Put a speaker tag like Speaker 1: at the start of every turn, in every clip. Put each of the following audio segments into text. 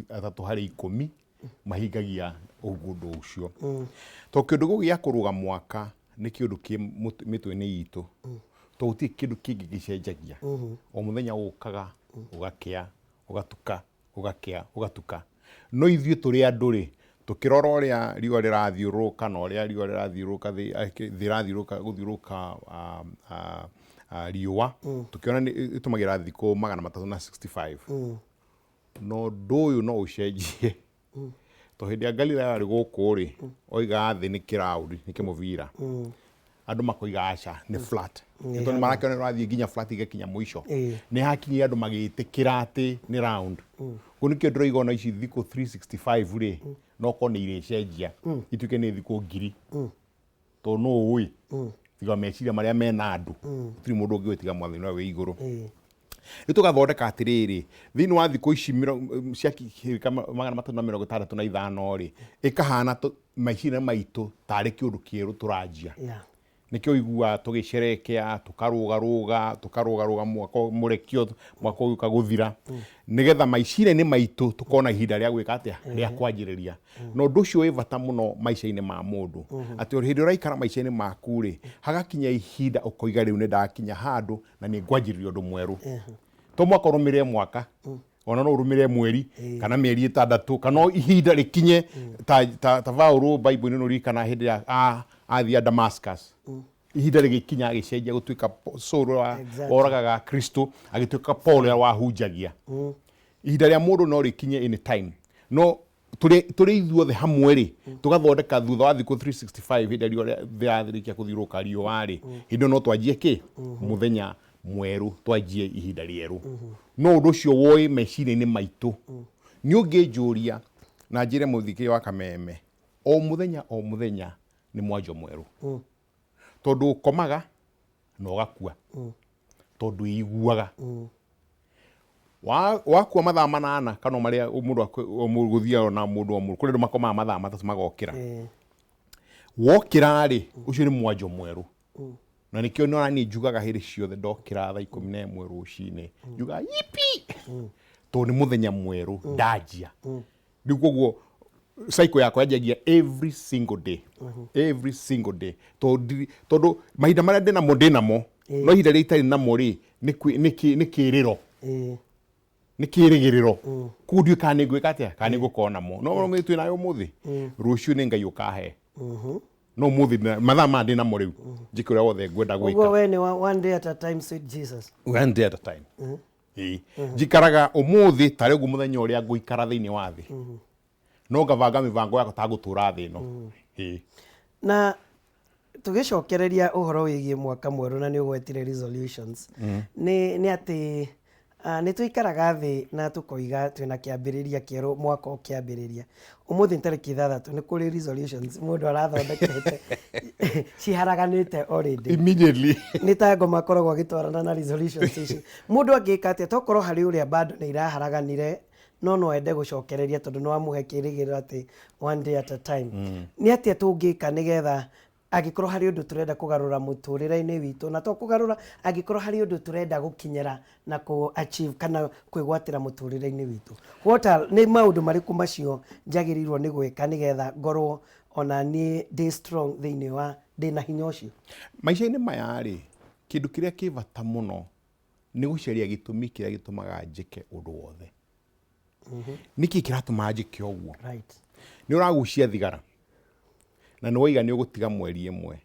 Speaker 1: atatũ harĩ 10 mahingagia ũgundo ũcio. To kĩndũ gĩkĩ gĩa kũrũga mwaka nĩ kĩndũ kĩ mĩtwe-inĩ itũ. To gũtirĩ kĩndũ kĩngĩ gĩcenjagia. O mũthenya ũkaga, ũgakĩa, ũgatuka, ũgakĩa, ũgatuka. No ithuĩ tũrĩ andũ-rĩ, tukirora ũrĩa riũa rĩrathiũrũrũka na ũrĩa riũa rĩrathiũrũrũka gũthiũrũrũka riũa, tukiona ĩtũmagĩra thikũ 365. No ũndũ ũyũ no ũcenjie. To hĩndĩ ya Galilaya arĩ gũkũ-rĩ, oiga thĩ nĩ kĩraũri, nĩ kĩmũbira. Andũ makoiga aca nĩ flat. Tondũ nĩ marakĩona ũrathiĩ nginya flat igakinya mũico. Nĩ hakinyire andũ magĩtĩkĩra atĩ nĩ round. Kũu nĩkĩo ndĩroiga ona ici thikũ 365-rĩ, no korwo nĩ irĩcenjia ituĩke nĩ thikũ 1000. Tondũ no ũĩ tiga meciria marĩa mena andũ, gũtirĩ mũndũ ũngĩ gwĩtiga Mwathani ũrĩa wĩ igũrũ. Rĩu tũgathondeka atĩrĩrĩ, thĩinĩ wa thikũ ici cia 365-rĩ, ĩkahana meciria maitũ tarĩ kĩũndũ kĩerũ tũranjia. Nĩkĩo ũiguaga tũgĩcerekea, tũkarũgarũga mwaka mũrekio, mwaka ũgĩũka gũthira, nĩgetha meciria-inĩ maitũ tũkona ihinda rĩa gwĩka atĩa, rĩa kwanjĩrĩria. Na ũndũ ũcio wĩ bata mũno maica-inĩ ma mũndũ, atĩ hĩndĩ ũraikara maica-inĩ maku-rĩ, hagakinya ihinda ũkoiga rĩu nĩ ndakinya handũ na nĩ ngwanjĩrĩria ũndũ mwerũ. To mwaka ũrũmĩrĩre mwaka, ona no ũrũmĩrĩre mweri, kana mĩeri 6, kana ihinda rĩkinye ta Paũlũ Bible-inĩ ũririkana hĩndĩ ya athiĩ Damascus. Ihinda rĩgĩkinya agĩcenjia gũtuĩka Saul oragaga Kristo, agĩtuĩka Paul ũrĩa wahunjagia. Ihinda rĩa mũndũ no rĩkinye any time. No tũrĩ ithuothe hamwe-rĩ, tũgathondeka thutha wa thikũ 365 hĩndĩ ĩrĩa rĩrĩkia gũthiũrũrũka riũa-rĩ, hĩndĩ ĩyo no twanjie kĩ? Mũthenya mwerũ, twanjie ihinda rĩerũ. No ũndũ ũcio woĩ meciria-inĩ maitũ. Nĩ ũngĩnjũria na njĩre mũthikĩria wa Kameme, o mũthenya nĩ mwanjo mwerũ. Tondũ ũkomaga na ũgakua. Tondũ ũiguaga. Wakua mathaa 8 kana marĩa mũndũ gũthiaga na mũndũ o mũndũ, kũrĩ andũ makomaga mathaa 3 magokĩra. Wokĩra-rĩ, ũcio nĩ mwanjo mwerũ. Na nĩkĩo niĩ njugaga hĩndĩ ciothe ndokĩra thaa 11 rũcinĩ, njugaga yipi! Tondũ nĩ mũthenya mwerũ ndanjia. Rĩu koguo cycle yakwa yanjagia every single day. Every single day. Tondũ mahinda marĩa ndĩnamo, no ihinda rĩrĩa itarĩ namo-rĩ, nĩ kĩrĩro. Nĩ kĩrĩgĩrĩro. Kũu ndiũĩ kana nĩ ngwĩka atĩa, kana nĩ ngũkorwo namo. No twĩ nayo ũmũthĩ, rũciũ nĩ Ngai ũkahe. No ũmũthĩ mathaa maya ndĩnamo rĩu, njĩke ũrĩa wothe ngwenda gwĩka.
Speaker 2: Ũguo we nĩ one day at a time, sweet Jesus.
Speaker 1: One day at a time. Njikaraga ũmũthĩ tarĩ ũguo mũthenya ũrĩa ngũikara thĩinĩ wa thĩ. No ngabanga mĩbango yakwa ta gũtũra thĩ ĩno.
Speaker 2: Na tũgĩcokereria ũhoro wĩgiĩ mwaka mwerũ na nĩ ũgwetire resolutions, nĩ atĩ nĩ tũikaraga thĩ na tũkoiga twĩna kĩambĩrĩria kĩerũ mwaka ũkĩambĩrĩria. Ũmũthĩ nĩ tarĩki 6 nĩ kũrĩ resolutions mũndũ arathondekete ciharaganĩte already.
Speaker 1: Immediately.
Speaker 2: Nĩ ta ngoma akoragwo agĩtwarana na resolutions ici. Mũndũ angĩka atĩa tokorwo harĩ ũrĩa bado nĩ iraharaganire, no ende gũcokereria tondũ nĩ wamũhe kĩrĩgĩrĩro atĩ one day at a time. Nĩ atĩa tũngĩka nĩgetha angĩkorwo harĩ ũndũ tũrenda kũgarũra mũtũrĩre-inĩ witũ, na to kũgarũra, angĩkorwo harĩ ũndũ tũrenda gũkinyĩra na achieve kana kwĩgwatĩra mũtũrĩre-inĩ witũ, nĩ maũndũ marĩkũ macio njagĩrĩirwo nĩ gwĩka nĩgetha ngorwo ona niĩ ndĩ strong thĩinĩ wa ndĩna hinya ũcio?
Speaker 1: Maica-inĩ maya-rĩ, kĩndũ kĩrĩa kĩ bata mũno nĩ gũcaria gĩtũmi kĩrĩa gĩtũmaga njĩke ũndũ wothe. Nĩkĩ kĩratũma njĩke ũguo? Nĩ ũragucia thigara na nĩ waiga nĩ ũgũtiga mweri ĩmwe.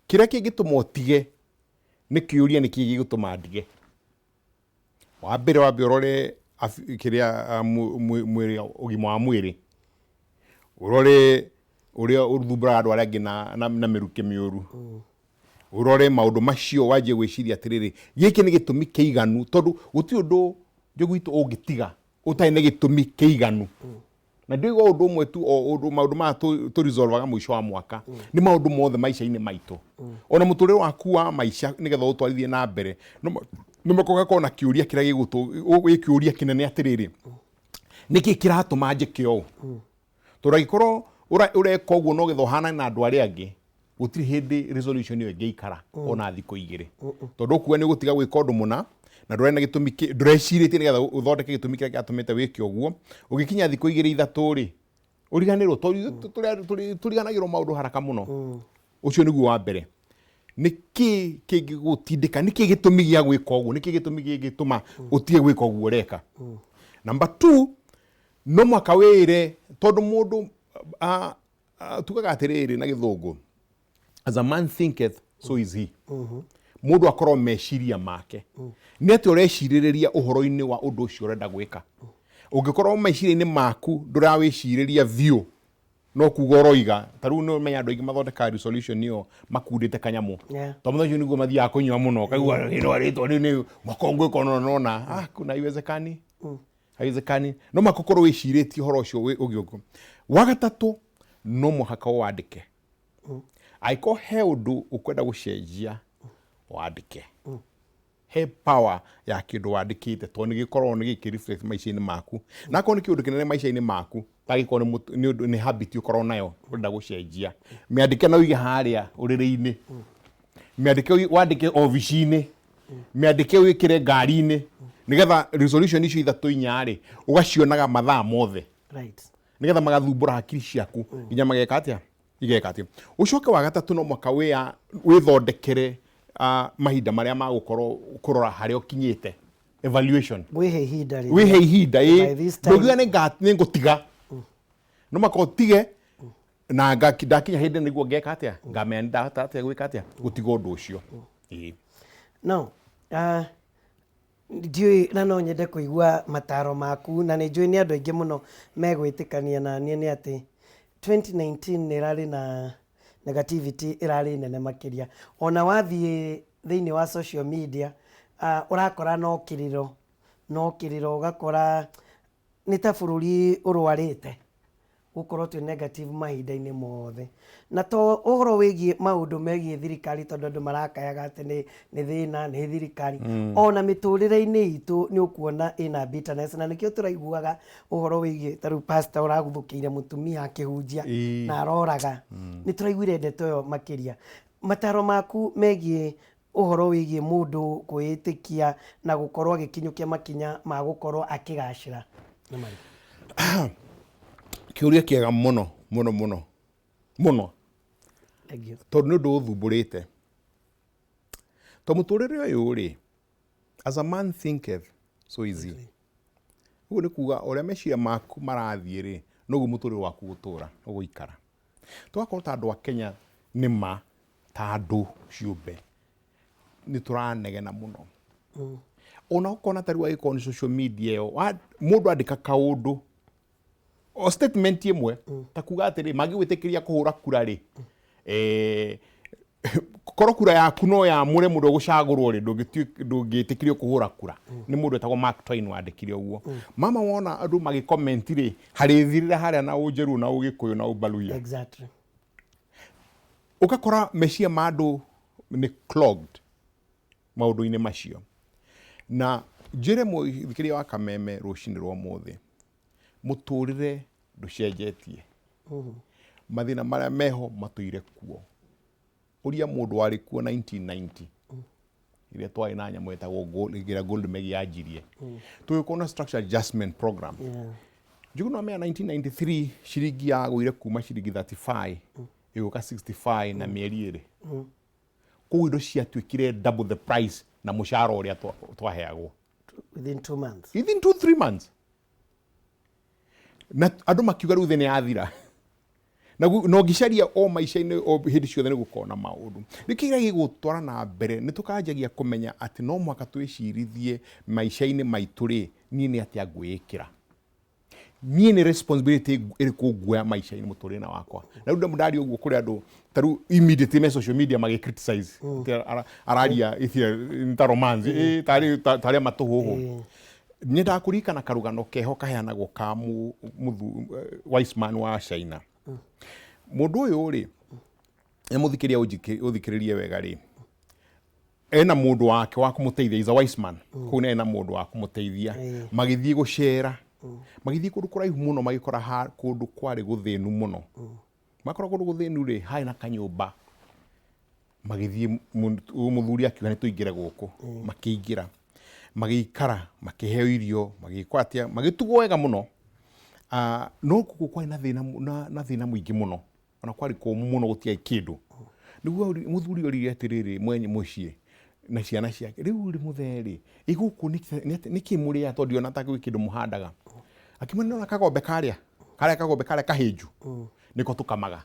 Speaker 1: Kĩrĩa kĩngĩtũma ũtige nĩ kĩũria nĩkĩ gĩgũtũma ndige. Wambere ũrore kĩrĩa ũgima wa mwĩrĩ, ũrore ũrĩa ũthumbũraga andũ arĩa angĩ na mĩrukĩ mĩũru, ũrore maũndũ macio wanjie gwĩciria atĩrĩrĩ, gĩkĩ nĩ gĩtũmi kĩiganu, tondũ gũtirĩ ũndũ Njogu witũ ũngĩtiga ũtarĩ na gĩtũmi kĩiganu. Na ndĩgo ũndũ ũmwe tu maũndũ maya tũresolvaga mũico wa mwaka, nĩ maũndũ mothe maica-inĩ maitũ. Ona mũtũrĩre waku wa maica nĩgetha ũtwarithie na mbere, nĩ makoga kona kĩũria kĩrĩa gĩkĩũria kĩnene atĩrĩrĩ, nĩkĩ kĩratũma njĩke ũũ? Tondũ angĩkorwo ũreka ũguo no getha ũhana na andũ arĩa angĩ, gũtirĩ hĩndĩ resolution ĩyo ĩngĩikara ona thikũ 2. Tondũ kuga nĩ ũgũtiga gwĩka ũndũ mũna na ndurena gitumi ndurecirie nigetha uthondeke gitumi kiria giatumite wike uguo ugikinya thikũ 2-3 ri uriganirwo turiganagirwo maundu haraka muno ucio niguo wa mbere niki kingigutindika niki gitumi gia gwika uguo niki gitumi gigituma utige gwika uguo ureka number 2 no mwaka wire tondu mundu tukaga atiriri na githungu as a man thinketh so is he mundu akorwo meciria make ni ati ureciririria uhoro-ini wa undu ucio urenda gwika ungikorwo meciria-ini maku ndurawiciriria view no kuga uroiga taru no menya andu ingi mathondeka resolution iyo makundite kanyamu to mutho niguo mathiaga kunywa muno kaigua no aritwo ni makongo ikono nona kuna iwezekani haiwezekani no makokorwo wiciritie uhoro ucio ugiugo wagatatu no muhaka wandike aiko he undu ukwenda gucenjia wandike he power ya kindu wandikite to ni gikorwo ni gikireflect maisha-ini maku na ko ni kindu kinene maisha-ini maku tagikorwo ni habit ukorwo nayo urenda gucenjia miandike na uige haria uriri-ini miandike wandike ofici-ini miandike wikire ngari-ini nigetha resolution icio ithatu inyari ugacionaga mathaa mothe
Speaker 2: right
Speaker 1: nigetha magathumbura hakiri ciaku nginya mageka atia igeka atia ucoke wa gatatu no mwaka withondekere mahinda maria magukorwo kurora haria ukinyite evaluation
Speaker 2: wihe
Speaker 1: ihinda ndugiga ni ngutiga no mwaka utige na ndakinya hindi niguo ngeka atia ngamenya ndahota atia gwika atia gutiga undu ucio
Speaker 2: no ndiui na no nyende kuigua mataro maku na ni njui ni andu aingi muno megwitikania na nie ni ati 2019 ni rari na negativity irari nene makiria ona wathie thiini wa social media urakora no kiriro ugakora ni ta bururi urwarite gukorwo twi negative mahinda-ini mothe na to uhoro wigie maundu megie thirikari tondu andu marakayaga ati ni thina ni thirikari ona miturire-ini itu ni ukuona ina bitterness na nikio turaiguaga uhoro wigie taru pastor uraguthukiire mutumia akihunjia na aroraga ni turaiguire ndeto yo makiria mataro maku megie uhoro wigie mundu kwitikia na gukorwo agikinyukia makinya ma gukorwo akigacira na mari
Speaker 1: kiuria kiega muno tondu ni undu uthumburite to muturire uyu ri as a man thinketh so is he uguo ni kuga uria meciria maku marathie ri noguo muturire waku gutura uguikara tugakorwo ta andu a Kenya ni ma ta andu ciumbe ni turanegena muno ona ukona tari wa ikoni social media yo mundu andika kaundu o statement imwe ta kuga atiri magigwitikiria kuhura kura ri korwo kura yaku no ya mure mundu gucagurwo ri ndungitikirio kuhura kura ni mundu etagwo Mark Twain wandikire uguo mama wona andu magicomment ri hari thirira haria na ujeru na ugikuyu na ubaluya
Speaker 2: exactly
Speaker 1: ukakora meciria ma andu ni clogged maundu-ini macio na njire muthikiriria wa Kameme rucini rwa muthi muturire nducenjetie mathina maria meho matuire kuo uria mundu wari kuo 1990 iria twari na nyamu etagwo gold megi yajirie tuikona structure adjustment program njugu no mea 1993 shiringi ya guire kuma shiringi 35 iguka 65 na mieri iri kuo indo ciatuikire double the price na mushahara uria twaheagwo
Speaker 2: within
Speaker 1: 2-3 months na andu makiuga riu thene yathira no ngicaria o maisha-ini o hindi ciothe ni gukona maundu nikigira gigutwara na mbere ni tukanjagia kumenya ati no mwaka twicirithie maisha-ini maitu ri nie ni atia ngwikira nie ni responsibility iriku nguoya maisha-ini muturina wakwa na riu ndari uguo kuri andu taru immediately me social media magi criticize araria ithia nta romance tari matuhuhu ni ndakurikana karugano keho kaheanagwo ka wise man wa China mundu uyu ri emuthikiria uthikiririe wega ri ena mundu wake wa kumuteithia is a wise man kuna ena mundu wa kumuteithia magithii gucera magithii kundu kuraihu muno magikora kundu kwari guthinu muno makora kundu guthinu ri hai na kanyumba magithii muthuri akiuga ni tuingire guku makiingira magikara makiheo irio magikwatia magitugwo wega muno no kwa na thina muingi muno ona kwari ko muno gutia kindu niguo muthuri orire atiriri mwenye mucie na ciana ciake riu ri mutheri iguku niki muri ya tondio na takwi kindu muhandaga akimwena na kagombe karia kagombe karia kahinju niko tukamaga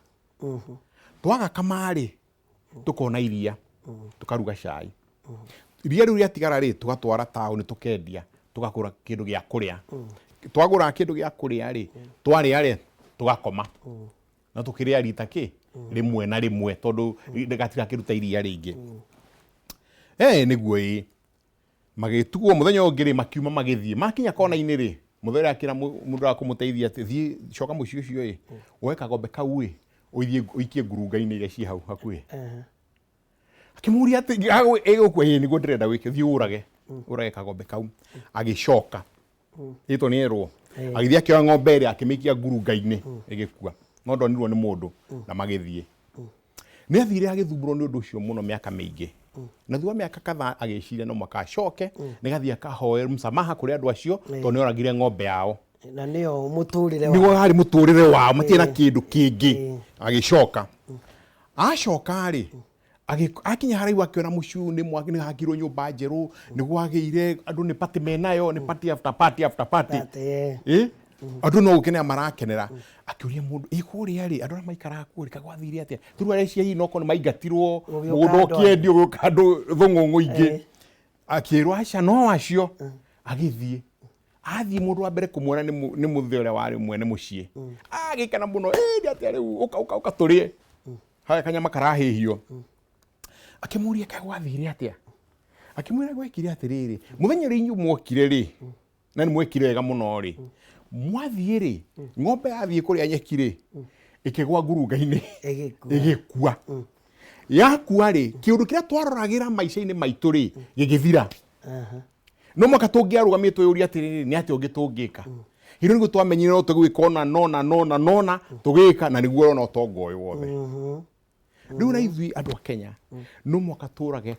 Speaker 1: twaga kamari tukona iria tukaruga cai iria riu riatigara ri tugatwara tauni tukendia tugakura kindu gia kuria twagura kindu gia kuria ri twari ari tugakoma na tukiria rita ki rimwe na rimwe tondu ndigatiga kiruta iria ringi niguo magitugwo muthenya ungiri makiuma magithie makinya kona-ini ri mutheri akira mundu wa kumuteithia thie coka mucio ucio oe kagombe kau uithie uikie ngurunga-ini iria ci hau hakuhi akimuria ati egukwa niguo ndirenda wike thie urage kagombe kau agicoka ito ni erwo agithia kioya ng'ombe ria akimikia ngurunga-ini igikua no ndonirwo ni mundu na magithie ni athire agithumburwo ni undu ucio muno miaka mingi na thua miaka kadhaa agiciria no mwaka acoke nigathie akahoe msamaha kuri andu acio to ni oragire ng'ombe yao
Speaker 2: na nio muturire wa
Speaker 1: nigo hari muturire wao matina kindu kingi agicoka acoka ri akinya haraiu akiona muciu ni mwaki ni hakirwo nyumba njeru niguo agire andu ni party menayo ni party after party andu no gukene marakenera akiuria mundu ikuria ri andu maikara kuri kagwathire atia turu areci hi no kono maigatirwo mundu okiendi uguka andu thungungu ingi akirwa aca no acio agithie athie mundu wa mbere kumwona ni muthio ria wari mwene mucie agikana muno ndi atia riu uka turie haya kanyama karahihio akimuria kagwathire atia akimwira gwekire atiriri muthenya ri inyu mwokire ri na ni mwekire wega muno ri mwathie ri ng'ombe yathie kuria nyeki ri ikigwa ngurunga-ini igikua yakua ri kiundu kiria twaroragira maica-ini maitu ri gigithira no mwaka tungiarugamie tuyuria atiriri ni ati ungitungika hiro niguo twamenyire no tugwika ona nona tugika na niguo ona utonga uyu wothe riu na ithui andu a Kenya no mwaka turage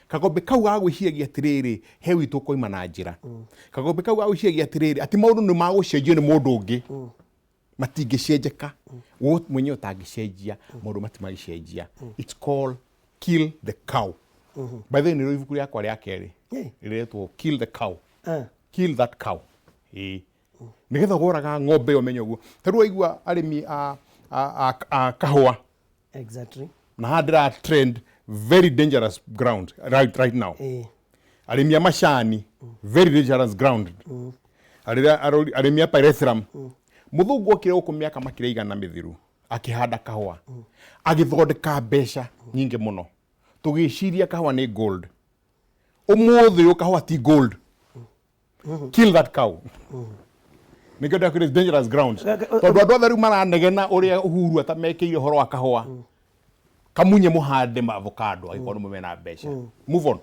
Speaker 1: kagombe kau gagwiciria atiriri he witu koima na njira kagombe kau gagwiciria atiriri ati maundu ni magucenjio ni mundu ungi matingicenjeka wo mwenye utangicenjia maundu matimagicenjia it's called kill the cow by the way ni ibuku riakwa ria keri riretwo kill the cow kill that cow nigetha goraga ng'ombe yo menyo guo taru aigua arimi a kahua
Speaker 2: exactly
Speaker 1: na hadra trend very dangerous ground right now arimi amashani very dangerous ground arimi pyrethrum muthungu okire uko miaka makire igana mithiru akihanda kahua agithondeka mbeca nyingi muno tugiciria kahua ni gold umuthi yo kahua ti gold kill that cow nikenda kire dangerous ground tondu andu othe riu maranegena uria uhuru atamekeire horo wa kahua kamunye muhande avocado agikono mumena mbeca move on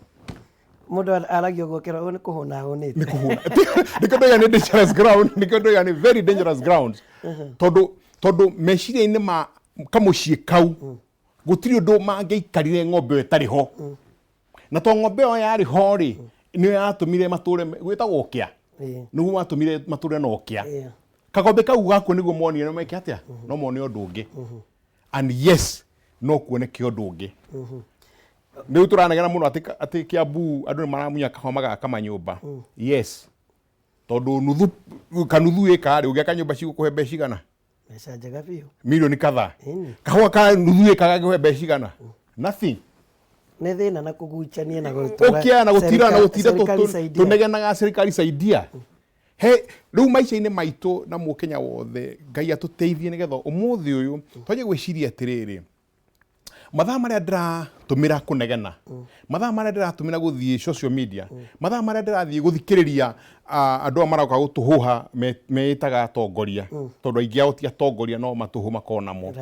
Speaker 2: mundu aragio gukira ni kuhuna hunite
Speaker 1: ni kuhuna nikendo ya ni dangerous ground nikendo ya ni very dangerous ground tondu meciria-ini ma kamucie kau gutiri undu mangeikarire ng'ombe etari ho na to ng'ombe yo yari ho ri ni yatumire mature gwitagwo kia niguo matumire mature no kia kagombe kau gako niguo monire no meke atia no monio undu ungi and yes no kuoneke undu ungi ni turanegena muno ati Kiambu andu ni maramunya kahoma kama nyumba yes tondu nuthu kanuthu eka ri ugiaka nyumba cigukuhe mbeca igana
Speaker 2: mbeca njega biu
Speaker 1: milioni kadhaa kahua ka nuthu eka gaguhe mbeca igana nothing
Speaker 2: ne thina na kuguchania na gutura
Speaker 1: ukia na gutira tunegenaga serikali saidia he riu maica-ini maitu na mukenya wothe ngai atuteithie nigetha umuthi uyu twaje gwiciria atiriri mathaa maria ndiratumira kunegena mathaa maria ndiratumira guthie social media mathaa maria ndirathie guthikiriria andu maroka gutuhuha meitaga atongoria tondu aingi ao ti atongoria no matuhu makona mo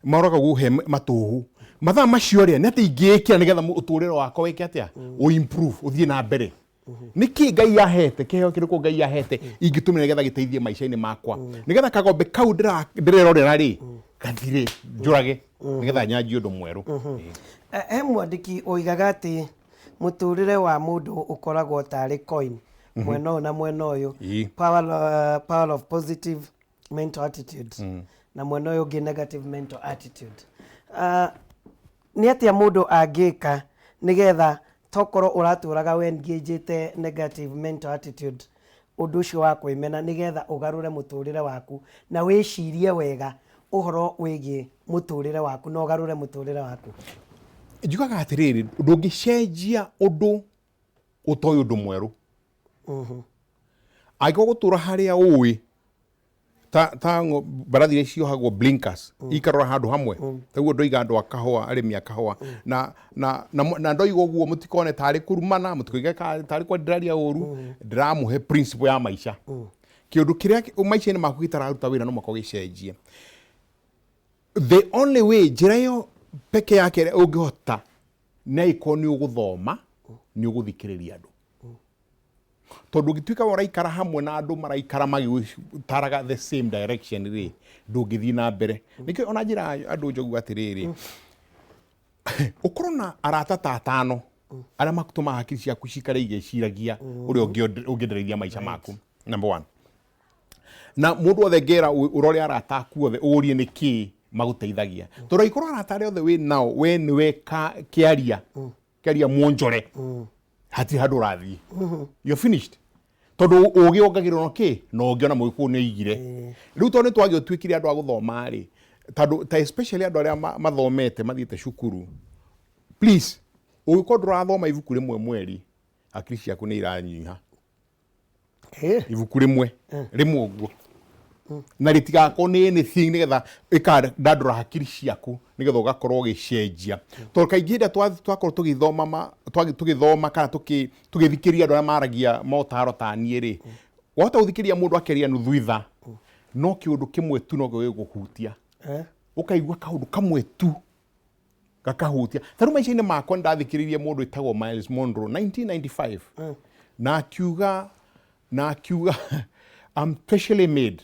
Speaker 1: maroka guhe matuhu mathaa macio ri ni ati ingikira nigetha uturire wakwa wike atia u improve uthie na mbere niki ngai yahete kiheo kiriku ngai yahete ingitumira nigetha giteithie maica-ini makwa nigetha kagombe kau ndirerorera ri gathire njurage nigetha nyanjie undu mweru
Speaker 2: he mwandiki oigaga ati muturire wa mundu ukoragwo tari coin mwena ũyũ na mwena ũyũ power of positive mental attitudes na mwena ũyũ ũngĩ negative mental attitude. Nĩ atĩa mũndũ angĩka nigetha tokorwo ũratũraga wengagĩte negative mental attitude ũndũ ũcio wa kwĩmena nigetha ũgarũre mũtũrĩre waku na wĩcirie wega ũhoro wĩgiĩ mũtũrĩre waku na ũgarũre mũtũrĩre waku?
Speaker 1: Njugaga atĩrĩrĩ, ndũngĩcenjia ũndũ ũtoĩ ũndũ mwerũ. Angĩkorwo gũtũra harĩa ũĩ ta mbarathi iria ciohagwo blinkers ikarora handũ hamwe, taguo ndoiga andũ a kahũa, arĩmi a kahũa, na ndoiga ũguo mũtikone tarĩ kũrumana, mũtikoige tarĩ kwa ndĩraria ũru, ndĩramũhe principle ya maica. Kĩũndũ kĩrĩa maica-inĩ maku gĩtararuta wĩra no mũhaka ũgĩcenjie. The only way, njĩra ĩyo peke yake ũngĩhota nĩ ĩkorwo nĩ ũgũthoma, nĩ ũgũthikĩrĩria andũ. Tondũ ũngĩtuĩka ũraikara hamwe na andũ maraikara magĩtaraga the same direction rĩ, ndũngĩthiĩ na mbere. Nĩkĩo ona njĩra andũ njogu atĩrĩrĩ, ũkorwo na arata ta atano arĩa matũmaga hakiri ciaku cikare igĩciragia ũrĩa ũngĩendereithia maica maku. Number one. Na mũndũ wothe ngera ũrore arata aku othe ũrie nĩkĩ magũteithagia. Tondũ angĩkorwo arata arĩa othe wĩ nao we nĩwe kĩaria mwonjore, hatirĩ handũ ũrathiĩ. You're finished. Tondũ ũgĩ ongagĩrĩrwo kĩ na ũngĩ ona mũgĩkũyũ nĩ oigire. Rĩu tondũ nĩtwagĩ ũtuĩkire andũ a gũthoma rĩ, tondũ ta especially andũ arĩa mathomete mathiĩte cukuru, please ũgĩkorwo ndũrathoma ibuku rĩmwe mweri, hakiri ciaku nĩ iranyiha. Ibuku rĩmwe ũguo, na rĩtigakorwo nĩ anything nĩgetha ĩkandandũra hakiri ciaku nĩgetha ũgakorwo ũgĩcenjia. Tondũ kaingĩ hĩndĩ twakorwo tũgĩthoma kana tũgĩthikĩria andũ arĩa maragia motaro ta niĩ rĩ, wahota gũthikĩria mũndũ akeria nuthu itha, no kĩũndũ kĩmwe tu no gĩgũhutia. Ũkaigua kaũndũ kamwe tu gakahutia. Ta rĩu maica-inĩ makwa nĩndathikĩrĩirie mũndũ wĩtagwo Miles Monroe 1995 na akiuga I'm specially made.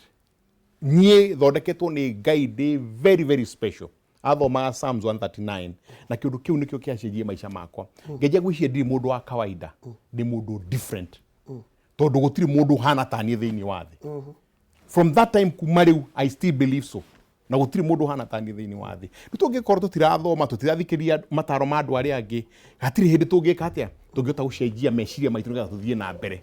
Speaker 1: Niĩ thondeketwo nĩ Ngai ndĩ very very special. Athomaga Psalms 139 na kĩũndũ kĩu nĩkĩo kĩacenjirie maica makwa. Ngĩanjia gwĩciria ndirĩ mũndũ wa kawaida, ndĩ mũndũ different. Tondũ gũtirĩ mũndũ hana ta niĩ thĩinĩ wa thĩ. From that time kuma rĩu I still believe so. Na gũtirĩ mũndũ hana ta niĩ thĩinĩ wa thĩ. Rĩu tũngĩkorwo tũtirathoma, tũtirathikĩria mataro ma andũ arĩa angĩ, hatirĩ hĩndĩ tũngĩka atĩa tũngĩhota gũcenjia meciria maitũ nĩgetha tũthiĩ na mbere.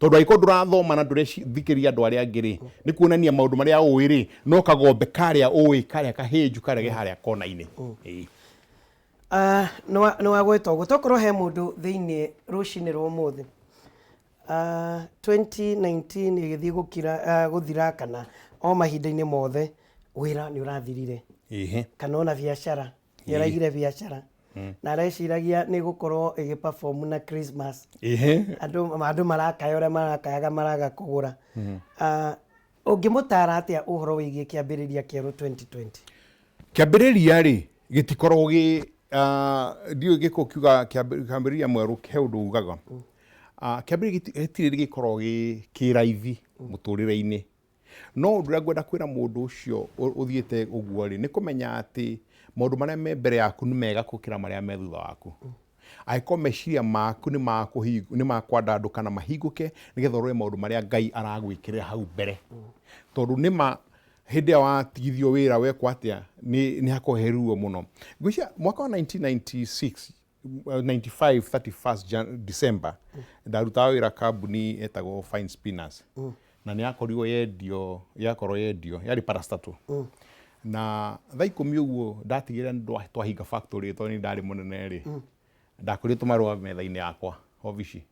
Speaker 1: Tondũ angĩkorwo ndũrathoma na ndũrethikĩria andũ arĩa angĩ rĩ, nĩ kuonania maũndũ marĩa ũĩ rĩ, no kagombe karĩa ũĩ, karĩa kahĩnju karĩa ge harĩa kona-inĩ.
Speaker 2: Nĩ wagwĩta ũguo, tokorwo he mũndũ thĩinĩ rũcinĩ rwa ũmũthĩ 2019 ĩgĩthiĩ gũthira kana o mahinda-inĩ mothe wĩra nĩ ũrathirire, kana ona biacara nĩ ũraigire biacara na areciragia nĩ gũkorwo ĩgĩ-perform na Christmas, andũ marakaya ũrĩa marakayaga maraga kũgũra, ũngĩmũtara atĩa ũhoro wĩgiĩ kĩambĩrĩria kĩerũ 2020?
Speaker 1: Kĩambĩrĩria rĩ gĩtikoragwo ndiũĩ gĩko kiuga kĩambĩrĩria mwerũ he ũndũ ugaga. Kĩambĩrĩria gĩtirĩ gĩkoragwo kĩraithi mũtũrĩre-inĩ, no ũndũ ũrĩa ngwenda kwĩra mũndũ ũcio ũthiĩte ũguo rĩ, nĩ kũmenya atĩ maũndũ marĩa me mbere yaku nĩ mega gũkĩra marĩa me thutha waku. Angĩkorwo meciria maku nĩ makwandandũka na mahingũke nĩgetha ũrore maũndũ marĩa Ngai aragwĩkĩrĩra hau mbere. Tondũ nĩma hĩndĩ ĩrĩa watigithio wĩra wekwo atĩa nĩ hakoragwo he ruo mũno. Ngwĩciria mwaka wa 1996 95 31st December ndarutaga wĩra kambuni etagwo Fine Spinners, na nĩ yakorwo yendio yarĩ parastatal. Na thaa 10 ũguo ndatigĩrĩra twahinga factory tondũ nĩ ndarĩ mũnene rĩ, ndakorire tũmarũa metha-inĩ yakwa obici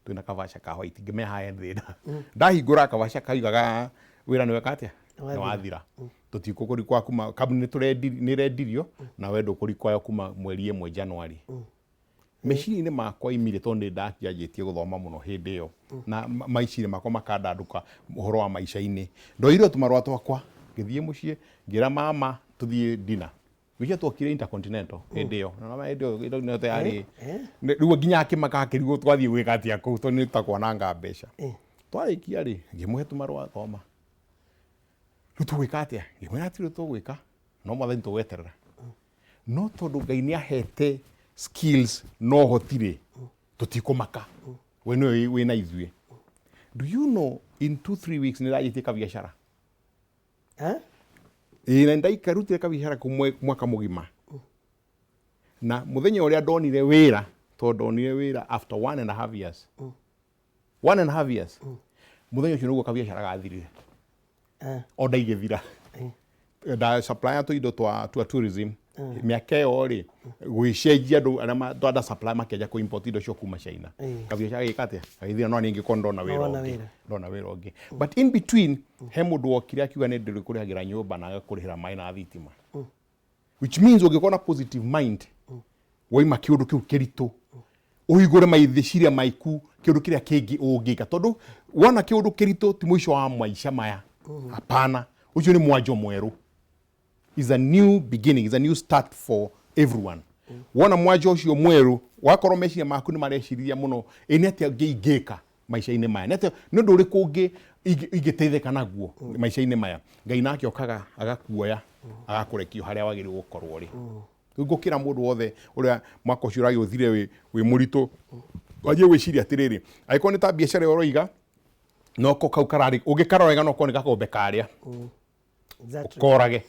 Speaker 1: twĩna kabasha ka white, ngĩmenya haha ndĩrĩ ndahingũra kabasha kaugaga wĩra nĩ weka atĩa nĩ wathira, tũtikũkũrikwa kuma kambuni nĩ rendirio na wendo kũrikwayo kuma mweri 1 January. Meciria-inĩ makwa imire tondũ nĩ ndakĩanjĩtie gũthoma mũno hĩndĩ ĩyo na maiciria makwa makandandũka ũhoro wa maica-inĩ. Ndoire tũmarũa twakwa ngĩthiĩ mũciĩ ngĩra mama tũthiĩ dinner. Gwĩcia twokire Intercontinental hĩndĩ ĩyo, na hĩndĩ ĩyo Intercontinental yarĩ rĩu nginya akĩmaka akĩrigwo twathiĩ gwĩka atĩa kũu tondũ nĩ tũtakwananga mbeca. Twarĩkia rĩ ngĩmũhe tũmarũa thoma, rĩu tũgwĩka atĩa? Ngĩmwĩra hatirĩ tũgwĩka, no mwathani tũgweterera. No tondũ Ngai nĩ ahete skills no hotire tutikomaka we na ithuĩ. Do you know in 2-3 weeks nĩndagĩtĩka biacara? Na ndaikarutire kabiacara mwaka mũgima. Na mũthenya ũrĩa ndonire wĩra, tondũ ndonire wĩra after 1.5 years. 1.5 years. Mũthenya ũcio nĩguo kabiacara gathirire. Order igĩthira. Da supplier to indo twa tourism. Mĩaka ĩyo rĩ gwĩcenjia andũ arĩa matwanda supply makĩenja kũ import indo cio kuma China. Kabiacara gĩkatĩa gagĩthira no ningĩ ko ndona wĩra ũngĩ. But in between he mũndũ wokire akiuga nĩ ndĩrĩ kũrĩhagĩra nyũmba na agakũrĩhĩra maĩ na thitima. Which means ũngĩkorwo na positive mind woima kĩũndũ kĩu kĩritũ ũhingũre maitheciria maiku kĩũndũ kĩrĩa kĩngĩ ũngĩka, tondũ wona kĩũndũ kĩritũ ti mũico wa maica maya. Hapana, ũcio nĩ mwanjo mwerũ. Is a new beginning, is a new start for everyone. Wona mwanjo ũcio mwerũ wakorwo meciria maku nĩ mareciria mũno nĩ atĩa ngĩka maica-inĩ maya, nĩ atĩa nĩ ũndũ ũrĩkũ ũngĩ ingĩteithĩka naguo maica-inĩ maya, Ngai nake okaga agakuoya agakũrekio harĩa wagĩrĩirwo gũkorwo rĩ. Ngũkĩra mũndũ wothe ũrĩa mwaka ũcio ũragĩũthire wĩ mũritũ wanjie gwĩciria atĩrĩrĩ, angĩkorwo nĩ ta biacara ĩyo ũroiga no ko kau kararĩ ũngĩkarorega no ko nĩ gagombe karĩa ũkorage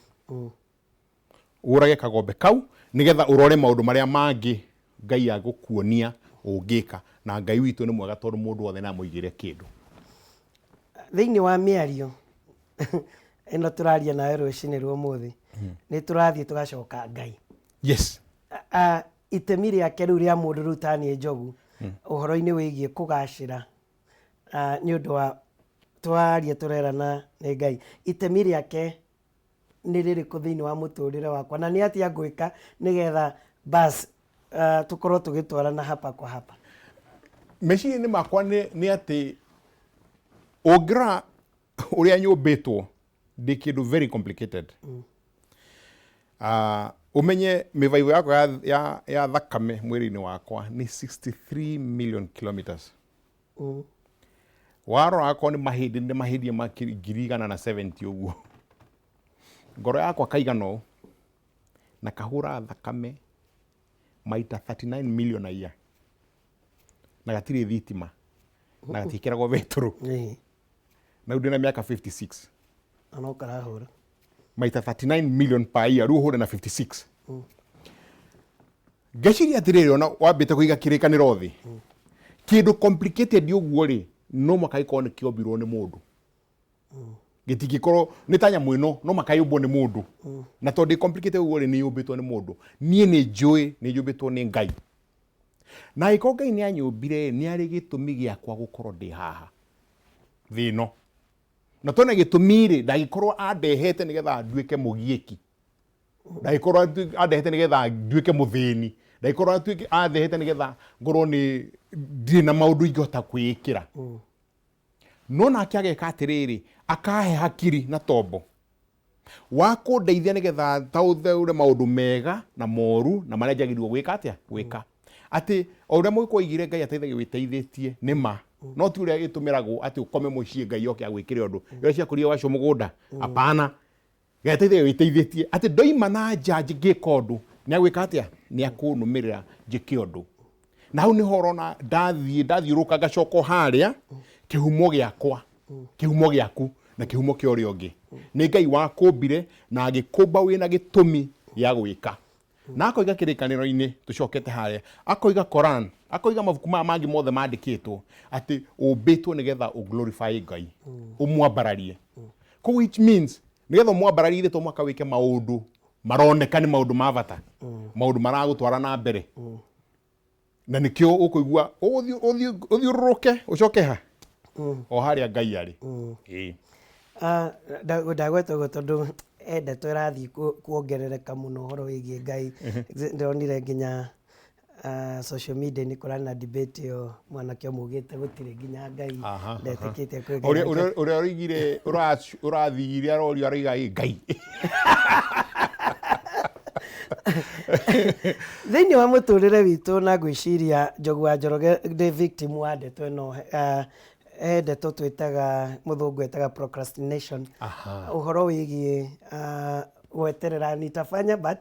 Speaker 1: ũrage kagombe kau nĩgetha ũrore maũndũ marĩa mangĩ Ngai agũkuonia ũngĩka, na Ngai witũ nĩ mwega tondũ mũndũ wothe na mũigĩre kĩndũ.
Speaker 2: Thĩinĩ wa mĩario ĩno tũraria nawe rũcinĩ rwa ũmũthĩ nĩ tũrathiĩ tũgacoka Ngai.
Speaker 1: Yes.
Speaker 2: Itemi rĩake rĩu rĩa mũndũ rĩu taniĩ Njogu ũhoro-inĩ wĩgiĩ kũgacĩra nĩ ũndũ wa twaria tũrerana nĩ Ngai, itemi rĩake nĩ rĩrĩkũ thĩinĩ wa mũtũrĩre wakwa na nĩ atĩa ngwĩka nĩgetha bas tũkorwo tũgĩtwarana hapa kwa hapa?
Speaker 1: Meciria-inĩ makwa nĩ atĩ ũngĩrora ũrĩa nyũmbĩtwo ndĩ kĩndũ very complicated. Umenye mĩvaivo yakwa ya thakame mwĩrĩ-inĩ wakwa nĩ 63 million kilometers. Warora akorwo nĩ mahĩndĩ ma 170 ũguo. Ngoro yakwa kaigana ũũ na kahũra thakame maita 39 million a year. Na gatirĩ thitima na gatikĩragwo betũrũ. Na rĩu ndĩna mĩaka 56.
Speaker 2: No karahũra
Speaker 1: maita 39 million per year, rĩu ũhũre na 56. Ngeciria atĩrĩrĩ, ona wambĩte kũiga kĩrĩkanĩro thĩ kĩndũ complicated ũguo rĩ no makaikorwo nĩ kĩombirwo nĩ mũndũ. Gĩtingĩkorwo nĩ ta nyamũ ĩno no makayũmbwo nĩ mũndũ. Na tondũ complicated ũguo rĩ nĩ yũmbĩtwo nĩ mũndũ. Niĩ nĩ njũĩ nĩ yũmbĩtwo nĩ Ngai. Na angĩkorwo Ngai nĩ anyũmbire nĩ arĩ gĩtũmi gĩakwa gũkorwo ndĩ haha thĩ ĩno. Na tona gĩtũmi rĩ ndagĩkorwo andehete nĩgetha nduĩke mũgiĩki. Ndagĩkorwo andehete nĩgetha nduĩke mũthĩni. Ndagĩkorwo andehete nĩgetha ngorwo nĩ ndirĩ na maũndũ ingĩhota kwĩĩkĩra. No nake ageka atĩrĩrĩ akahe hakiri na tombo wa kũndeithia nĩgetha taũtheũre maũndũ mega na moru na marĩa njagĩrĩirwo gwĩka atĩa gwĩka. Atĩ o ũrĩa mũgĩkwo oigire Ngai ateithagia wĩteithĩtie nĩ ma. No ti ũrĩa gĩtũmĩragwo atĩ ũkome mũciĩ Ngai oke agwĩkĩre ũndũ. Ũrĩa ciakũrire wacio mũgũnda. Hapana. Ngai ateithagia wĩteithĩtie. Atĩ ndoima na nja ngĩka ũndũ nĩ agwĩka atĩa nĩ akũnũmĩrĩra njĩke ũndũ. Na hau nĩho ũrona ndathiũrũka ngacoka harĩa kĩhumo gĩakwa, kĩhumo gĩaku na kĩhumo kĩa ũrĩa ũngĩ. Nĩ Ngai wakũmbire na agĩkũmba wĩna gĩtũmi gĩa gwĩka. Na akoiga kĩrĩkanĩro-inĩ tũcokete harĩa akoiga Quran, akoiga mabuku maya mangĩ mothe mandĩkĩtwo atĩ ũmbĩtwo nĩgetha ũglorify Ngai, ũmwambararie. Which means nĩgetha ũmwambararie to mwaka wĩke maũndũ maroneka nĩ maũndũ ma bata, maũndũ maragũtwara na mbere. Na nĩkĩo ũkũigua ũthiũrũrũke ũcoke ha o harĩa Ngai arĩ.
Speaker 2: Ndagweta ũguo tondũ ndeto ĩrathiĩ kuongerereka mũno ũhoro wĩgiĩ Ngai. Ndonire nginya social media nĩ kũrarĩ na debate ĩyo mwanake ũmwe augĩte gũtirĩ nginya Ngai ndetĩkĩtie kwĩ Ngai.
Speaker 1: Ũrĩa ũroigire ũrathire arorio aroiga Ngai.
Speaker 2: Thĩinĩ wa mũtũrĩre witũ na gwĩciria Njogu wa Njoroge ndĩ victim wa ndeto ĩno ndeto twĩtaga mũthũngũ etaga procrastination. Ũhoro wĩgiĩ gweterera nitafanya but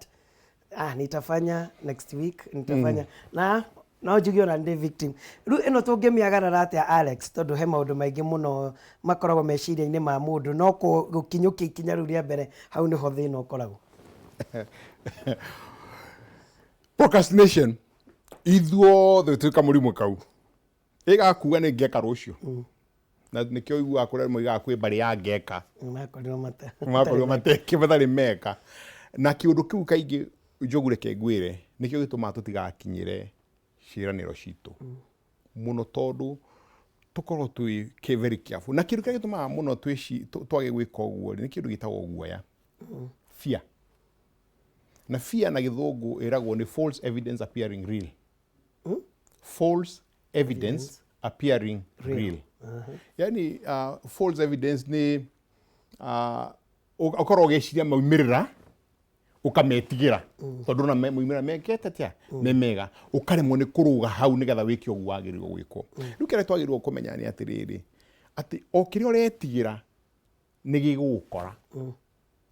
Speaker 2: nitafanya next week, nitafanya na no njugio na ndi victim riu ino tungimiagarara atia Alex tondu he maundu maingi muno makoragwo meciria-ini ma mundu no gukinyukia ikinya riu ria mbere hau niho thina ukoragwo.
Speaker 1: Procrastination ithuothe tuika murimu kau igakuga ni ngeka rucio na nikio igua kura mo igakwe bari ya ngeka makorirwo mateke bathari meka na kiundu kiu kaingi njogure kengwire nikio gituma tutigakinyire ciraniro citu muno tondu tukorwo twi very careful na kindu kia gituma muno twage gwika uguo ni kindu gitagwo guoya fear na fear na githungu iragwo ni false evidence appearing real. False evidence appearing real. Yani false evidence ni ukorwo geciria maumirira ukametigira tondu na muimira mekete tia memega ukaremwo ni kuruga hau nigetha wiki ogu wagirirwo gwiko riu kire twagirirwo kumenya ni atiriri ati o kire uretigira ni gigukora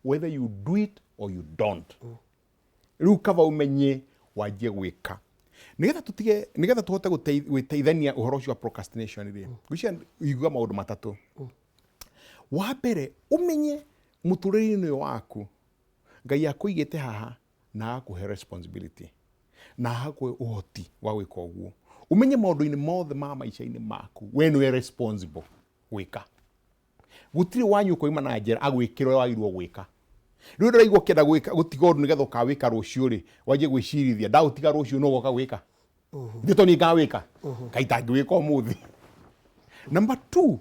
Speaker 1: whether you do it or you don't. Riu kava umenye wajie gwika nigetha tuhote guteithania uhoro ucio wa procrastination ri gucia igua maundu matatu. Wa mbere umenye muturire-ini waku Ngai akuigite haha na akuhe responsibility na akuhe uhoti wa gwika uguo. Umenye maundu-ini mothe ma maica-ini maku we ni responsible gwika. Gutiri wanyu koima na njera agwikira wagirwo gwika. Riu ndiraigua kenda gwika gutiga undu nigetha ukawika rucio ri wajie gwicirithia ndautiga rucio no goka gwika ndito ni ngawika kaita ngwika umuthi. Number 2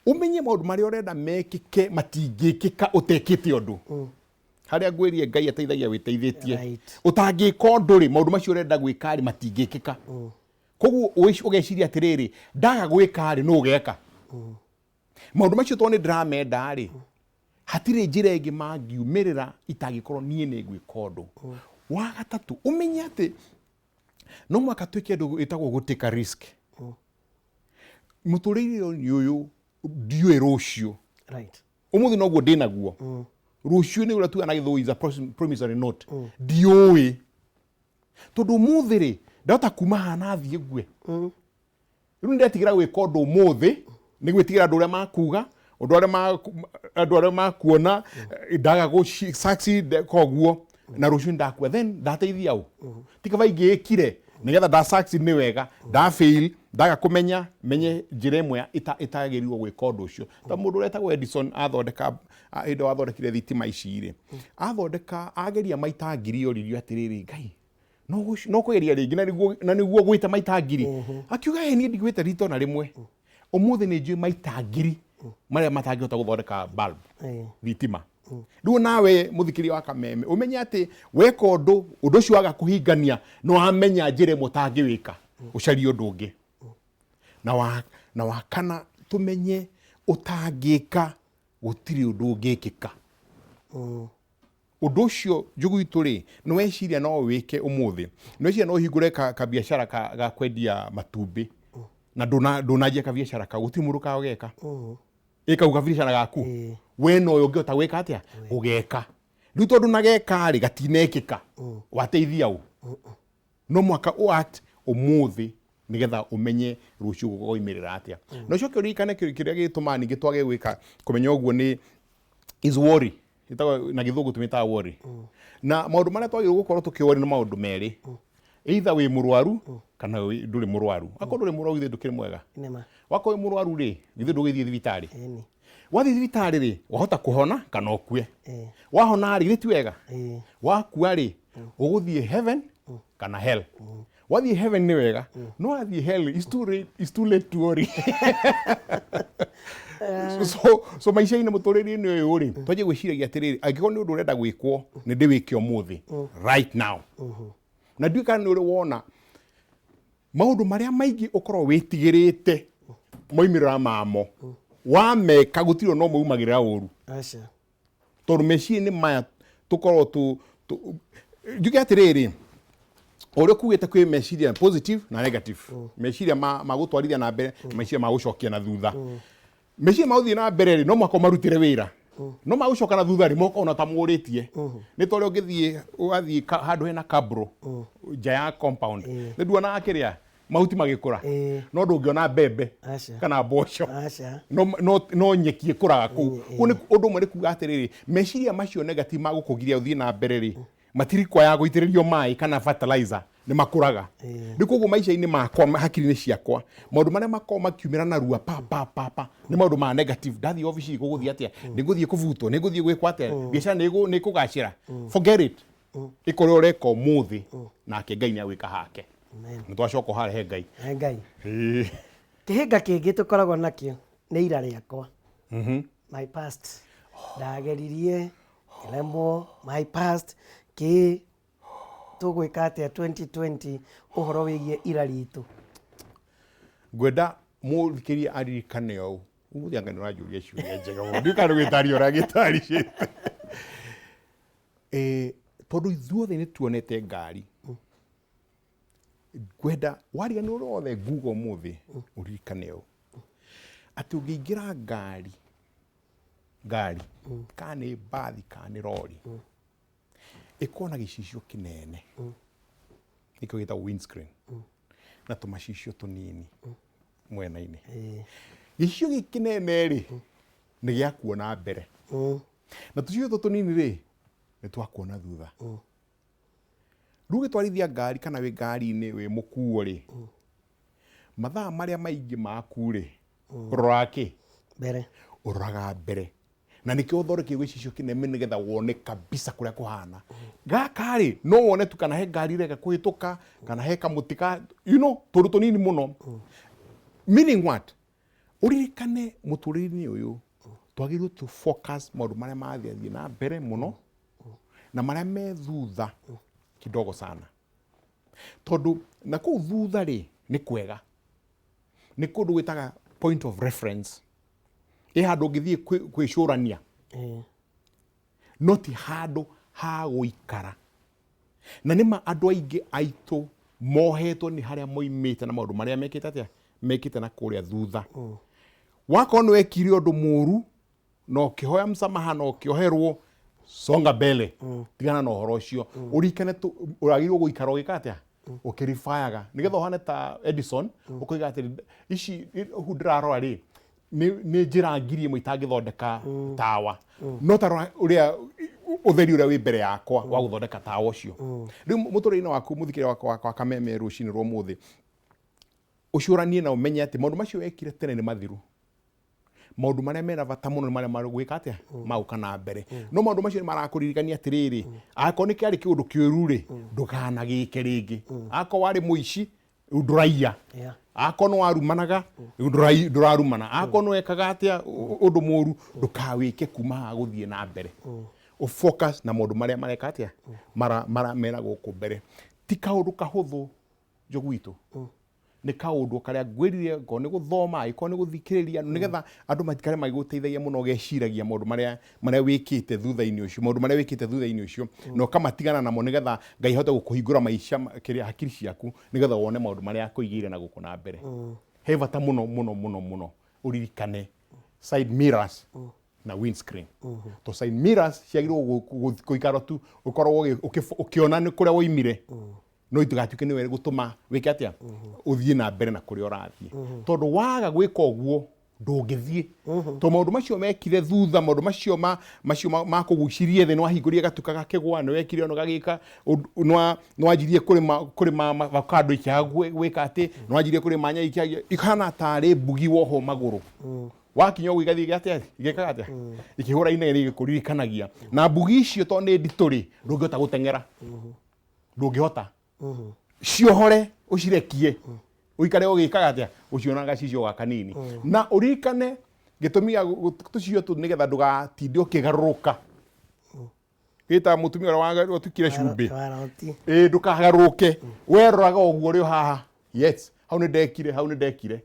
Speaker 1: umenye maundu maria urenda mekike matingikika utekite undu haria ngwirie Ngai ateithagia witeithĩtie utangika undu ri maundu macio urenda gwika ri matingikika koguo ugeciria atiriri ndaga gwika ri no ugeka maundu macio to ni ndiramenda ri hatire njira ingi mangiumirira itagikorwo nie ni gwika undu. Wa gatatu umenye ati no mwaka twike andu itagwo guteka risk muturire uyu ndiwe rucio umuthi no guo ndinaguo rucio ni ura tu ana githu is a promissory note ndiui tondu umuthi ri ndota kuma hana thie gwe riu ndetigira gwika undu umuthi ni gwitigira andu uria makuga undu aria makuona ndaga go succeed koguo na rucio ndakua then ndateithia u tikava ingikire nigetha nda succeed ni wega nda fail ndaga kumenya menye njira imwe itagirirwo gwika undu ucio ta mundu uretagwo Edison athondeka indo athondekire thitima iciri athondeka ageria maita ngiri oririo atiriri Ngai no kugeria ringi na niguo gwita maita ngiri akiuga ni ndigwite rito na rimwe umuthi ni njui maita ngiri maria matangihota guthondeka bulb thitima. Riu nawe muthikiri wa Kameme umenye ati weka undu ucio waga kuhingania no amenya njire mutangiwika ucarie undu ungi na wakana tumenye utangika gutiri undu ungikika undu ucio njugu itu ri no weciria no wike umuthi no weciria no hingure ka biashara ga kwendia matumbi na ndunajia ka biashara ka guti muru ka ugeka ika ugabiashara gaku we no yo ngota gwika atia ugeka riu tondu nageka ri gatinekika wateithia u no mwaka act umuthi nigetha umenye rucio gugoimirira atia no cio kiririkane kiria gituma ningi twage gwika kumenya uguo ni is worry itago na githungu tumita worry na maundu maria twagirwo gukorwo tukiwori na maundu meri either wi murwaru kana nduri murwaru akoro nduri murwaru ithe ndukire mwega wako wi murwaru ri ithe ndugithie thibitari wathi thibitari ri wahota kuhona kana ukue wahona ri ti wega wakua ri uguthie heaven kana hell wathi heaven ni wega no wathi hell is too late to worry. So maisha ina muturiri ni uyu ri twaje gwiciragia atiriri angiko ni undu urenda gwikwo ni ndiwike umuthi right now na nduika ni uri wona maundu maria maingi ukorwo witigirite moimirira mamo wameka gutiro no maumagirira uru acha tondu meciria-ini maya tukorwo tu njuge atiriri uri kugite kwi meciria positive na negative meciria magutwarithia na mbere meciria magucokia na thutha meciria mauthie na mbere no mwako marutire wira no magucoka na thutha ri moka ona ta mũrĩtie nĩ tondũ ũngĩthiĩ ũgathiĩ handũ hena kabro nja ya compound nĩ nduona akĩrĩa mahuti magĩkũra no ndũngĩona mbembe kana mboco no nyeki ĩkũraga kũu nĩ ũndũ ũmwe nĩ kuga atĩrĩrĩ meciria macio negative magũkũgiria ũthiĩ na mbere rĩ matirikwa ya gũitĩrĩrio maĩ kana fertilizer nĩ makũraga nĩ koguo maica-inĩ makwa hakiri-inĩ ciakwa maũndũ marĩa makorwo makiumĩra narua pa nĩ maũndũ ma negative ndathiĩ obici gũgũthiĩ atĩa nĩ ngũthiĩ kũbutwo nĩ ngũthiĩ gwĩkwo atĩa biacara nĩ kũgacĩra forget it ĩkore ũreka ũmũthĩ nake Ngai nĩ agwĩka hake nĩ twacoka harehe Ngai
Speaker 2: kĩhĩnga kĩngĩ tũkoragwo nakĩo nĩ ira rĩakwa my past ndageririe kĩremwo my past tũgwĩka atĩa 2020 ũhoro wĩgiĩ ira ritũ
Speaker 1: ngwenda mũthikĩria aririkane ũũ ũmũthĩ anga nĩ ũranjũria ciũria njega mũno ndikana gwĩtaria ũrĩa gĩtaricĩte tondũ ithuothe nĩ tuonete ngari ngwenda wariganĩrwo rothe nguga ũmũthĩ ũririkane ũũ atĩ ũngĩingĩra ngari kana nĩ mbathi kana nĩ rori ĩkorwo na gĩcicio kĩnene nĩkĩo gĩtagwo windscreen na tũmacicio tũnini mwena-inĩ gĩcicio gĩkĩ kĩnene rĩ nĩ gĩa kuona mbere na tũcicio tũtũ tũnini rĩ nĩ twa kuona thutha rĩu gĩtwarithia ngari kana wĩ ngari-inĩ wĩ mũkuo rĩ mathaa marĩa maingĩ maku rĩ ũroraga kĩ mbere ũroraga mbere na nĩkĩo ũthondeke gĩcicio kĩnene nĩgetha wone kabisa kũrĩa kũhana gaka rĩ no wone tu kana he ngari rega kũhĩtũka kana he kamũtĩ ka tũndũ tũnini mũno meaning what ũririkane mũtũrĩre-inĩ ũyũ twagĩrĩirwo tu focus maũndũ marĩa mathiĩ na mbere mũno na marĩa me thutha kidogo sana tondũ na kũu thutha rĩ nĩ kwega nĩ kũndũ gwĩtaga point of reference handũ ũngĩthiĩ kwĩcũrania no ti handũ ha gũikara na nĩma andũ aingĩ aitũ mohetwo nĩ harĩa moimĩte na maũndũ marĩa mekĩte atĩa mekĩte na kũrĩa thutha wakorwo nĩ wekire ũndũ mũru na ũkĩhoya msamaha na ũkĩoherwo songa mbele tigana na ũhoro ũcio ũrikane ũragĩrĩirwo gũikara ũgĩka atĩa ũkĩribayaga nĩgetha ũhane ta Edison ũkoiga atĩ ici ndĩrarora rĩ nĩ njĩra ngiri ĩmwe itangĩthondeka tawa no ta ũrĩa ũtheri ũrĩa wĩ mbere yakwa wa gũthondeka tawa ũcio rĩu mũtũrĩre-inĩ waku mũthikĩria wakwa Kameme rũcinĩ rwa ũmũthĩ ũcũranie na ũmenye atĩ maũndũ macio wekire tene nĩ mathiru maũndũ marĩa mena bata mũno nĩ marĩa magwĩka atĩa magũka na mbere no maũndũ macio nĩ marakũririkania atĩrĩrĩ akorwo nĩ kĩarĩ kĩũndũ kĩũru rĩ ndũkanagĩke rĩngĩ akorwo warĩ mũici ndũraiya akorwo nĩ warumanaga ndũrarumana akorwo nĩ wekaga atĩa ũndũ mũru ndũkawĩke kuma haha gũthiĩ na mbere ũfocus na maũndũ marĩa mareka atĩa mena gũkũ mbere ti kaũndũ kahũthũ njogu witũ nĩ kaũndũ karĩa ngwĩrire ngo nĩ gũthoma iko nĩ gũthikĩrĩria nĩgetha andũ matikare magĩgũteithagia mũno ũgeciragia maũndũ marĩa wĩkĩte thutha-inĩ ũcio maũndũ marĩa wĩkĩte thutha-inĩ ũcio na ũkamatigana namo nĩgetha Ngai ahote gũkũhingũra maica hakiri ciaku nĩgetha wone maũndũ marĩa akũigĩire na gũkũ na mbere he bata mũno ũririkane side mirrors na windscreen to side mirrors ciagĩrĩirwo gũikara tu ũkorwo ũkĩona nĩ kũrĩa woimire no itugatuĩke nĩwe gũtũma wĩke atĩa ũthiĩ na mbere na kũrĩa ũrathiĩ tondũ waga gwĩka ũguo ndũngĩthiĩ to maũndũ macio mekire thutha maũndũ macio makũgucirie thĩ nĩwahingũrire gatuka gakĩgwa nĩwekire ono gagĩka nĩwanjirie kũrĩma avocado ikĩaga gwĩka atĩ nĩwanjirie kũrĩma nyanya ikĩaga ikahana tarĩ mbugi woho magũrũ wakinya ũguo igathiĩ atĩa igĩkaga atĩa ikĩhũra inegene igĩkũririkanagia na mbugi icio tondũ nĩ nditũ rĩ ndũngĩhota gũteng'era ndũngĩhota ciohore ũcirekie ũikare ũgĩkaga atĩa ũcionaga gacicio ga kanini na ũririkane gĩtũmi gĩa tũcicio tũ nĩgetha ndũgatinde ũkĩgarũrũka gĩta mũtumia ũrĩa watukire cumbĩ ndũkagarũrũke weroraga ũguo ũrĩ haha yes hau nĩ ndekire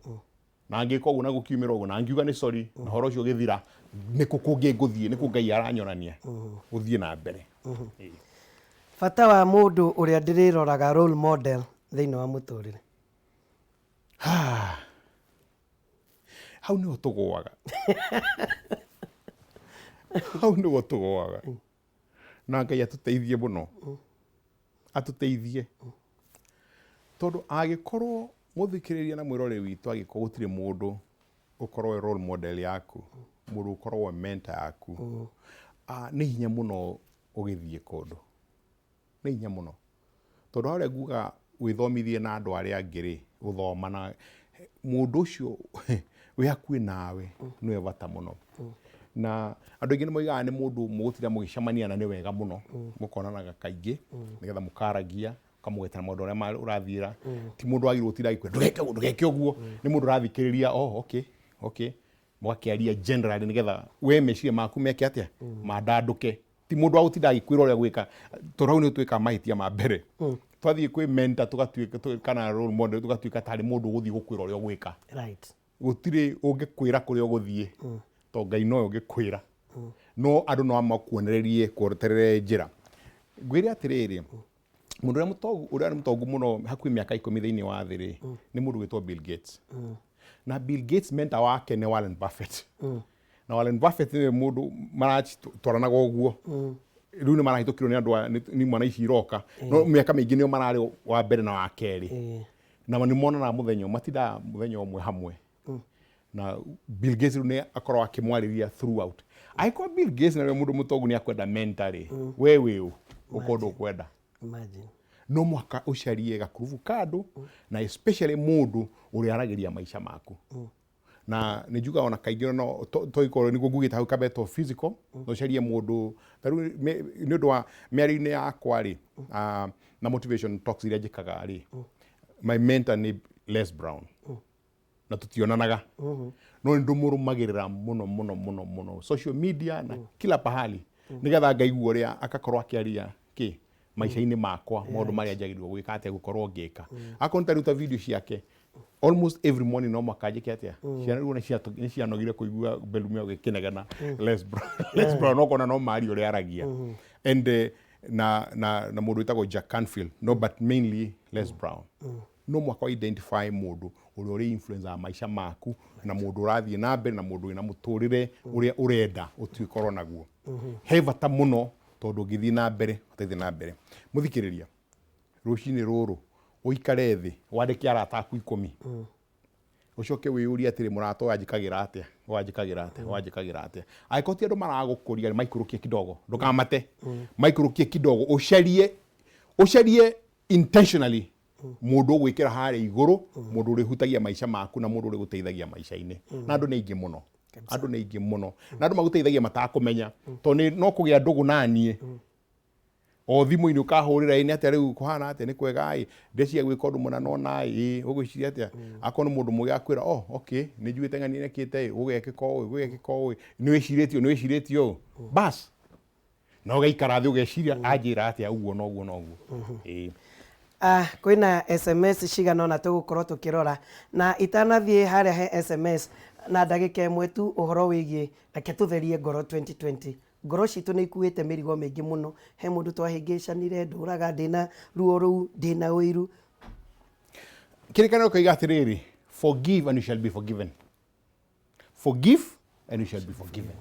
Speaker 1: na ngĩka ũguo na gũkiumĩra ũguo na ngiuga nĩ sorry na ũhoro ũcio ũgĩthira nĩkũ kũngĩ ngũthiĩ nĩkũ Ngai aranyonania gũthiĩ na mbere
Speaker 2: bata wa mũndũ ũrĩa ndĩrĩroraga role model thĩinĩ wa mũtũrĩre
Speaker 1: hau nĩho tũgũaga hau nĩguo tũgũaga na Ngai atũteithie mũno atũteithie tondũ angĩkorwo mũthikĩrĩria na mwĩroreri witũ angĩkorwo gũtirĩ mũndũ ũkorwo role model yaku mũndũ ũkorwo mentor yaku nĩ hinya mũno ũgĩthiĩ kũndũ nĩ hinya mũno tondũ harĩa nguga wĩthomithie na andũ arĩa angĩ gũthoma na mũndũ ũcio wĩ hakuhĩ nawe nĩwe bata mũno na andũ aingĩ nĩ moigaga nĩ mũndũ mũgũtira mũgĩcemania na nĩ wega mũno mũkonanaga kaingĩ nĩgetha mũkaragia kamũgeta maũndũ arĩa ũrathiĩra ti mũndũ wagĩrĩirwo gũtinda agĩkwĩra ndũgeke ũguo nĩ mũndũ ũrathikĩrĩria okay mũgakĩaria generally nĩgetha we meciria maku meke atĩa mandandũke ti mũndũ wa gũtinda agĩkwĩra ũrĩa gwĩka tondũ hau nĩ twĩkaga mahĩtia ma mbere twathiĩ kwĩ mentor tũgatuĩka kana role model tũgatuĩka tarĩ mũndũ ũgũthiĩ gũkwĩra ũrĩa ũgwĩka gũtirĩ ũngĩkwĩra kũrĩa ũgũthiĩ tondũ Ngai nowe ũngĩkwĩra no andũ no amakuonererie kweterere njĩra ngwĩre atĩrĩrĩ mũndũ ũrĩa mũtongu mũno hakuhĩ mĩaka 10 thĩinĩ wa thĩ nĩ mũndũ wĩtwo Bill Gates na Bill Gates mentor wake nĩ Warren Buffett na Warren Buffett nĩ mũndũ maratwaranaga ũguo rĩu nĩ marahĩtũkirwo nĩ andũ nĩ mwana ici iroka no mĩaka mĩingĩ nĩo mararĩ wa mbere na wa kerĩ na nĩ monanaga mũthenya matindaga mũthenya ũmwe hamwe na Bill Gates nĩ akorwo akĩmwarĩria throughout aiko Bill Gates na mũndũ mũtongu nĩ akwenda mentor we ũkorwo ũkwenda no mwaka ũcarie gakurubu kando na especially mũndũ ũrĩa aragĩria maica maku na nĩ njuga ona kaingĩ no toikorwo nĩguo ngugĩte hau kabeto physical no ũcarie mũndũ nĩ ũndũ wa mĩario-inĩ yakwa na motivation talks iria njĩkaga my mentor nĩ Les Brown na tutionanaga no nĩ ndũmũrũmagĩrĩra mũno social media na kila pahali nĩgetha ngaigua ũrĩa akakorwo akĩaria maica-inĩ makwa maũndũ marĩa njagĩrĩirwo gwĩka atĩa gũkorwo ngĩka akorwo nĩtaruta video ciake almost every morning no makanjĩke atĩa ciana rĩu nĩ cianogire kũigua Belumia gĩkĩnegena Les Brown okona no mari ũrĩa aragia and na mũndũ wĩtagwo Jack Canfield no but mainly Les Brown no mwaka identify mũndũ ũrĩa influencer maica maku na mũndũ ũrathiĩ na mbere na mũndũ wĩna mũtũrĩre ũrĩa ũrenda ũtuĩkorwo naguo he bata mũno tondũ ngĩthiĩ na mbere ũteithie na mbere mũthikĩrĩria rũcinĩ rũrũ ũikare thĩ wandĩke arata aku 10 ũcoke wĩyũrie atĩrĩ mũrata wanjĩkagĩra atĩa angĩkorwo ti andũ maragũkũria maikũrũkie kidogo ndũkamate maikũrũkie kidogo ũcarie intentionally mũndũ ũgwĩkĩra harĩa igũrũ mũndũ ũrĩhutagia maica maku na mũndũ ũrĩgũteithagia maica-inĩ na andũ nĩ aingĩ mũno na andũ magũteithagia matakũmenya tondũ no kũgĩa ndũgũ naniĩ o thimũ-inĩ ũkahũrĩra nĩ atĩa rĩu kũhana atĩa nĩ kwega ndeciria gwĩka ũndũ mũna nona ũgwĩciria atĩa akorwo nĩ mũndũ mũgĩ akwĩra okay nĩ njuĩte ng'ani nekĩte ũgekĩka ũũ nĩ wĩcirĩtio bas na ũgaikara thĩ ũgeciria anjĩra atĩa ũguo na ũguo
Speaker 2: kwĩna SMS cigana ona tũgũkorwo tũkĩrora na itanathiĩ harĩa he SMS na ndagĩka ĩmwe tu ũhoro wĩgiĩ reke tũtherie ngoro 2020 ngoro citũ nĩ ikuĩte mĩrigo mĩingĩ mũno he mũndũ twahĩngĩcanire ndũraga ndĩna ruo rũu ndĩna ũiru
Speaker 1: kĩrĩkanĩro koiga atĩrĩrĩ forgive and you shall be forgiven forgive and you shall be forgiven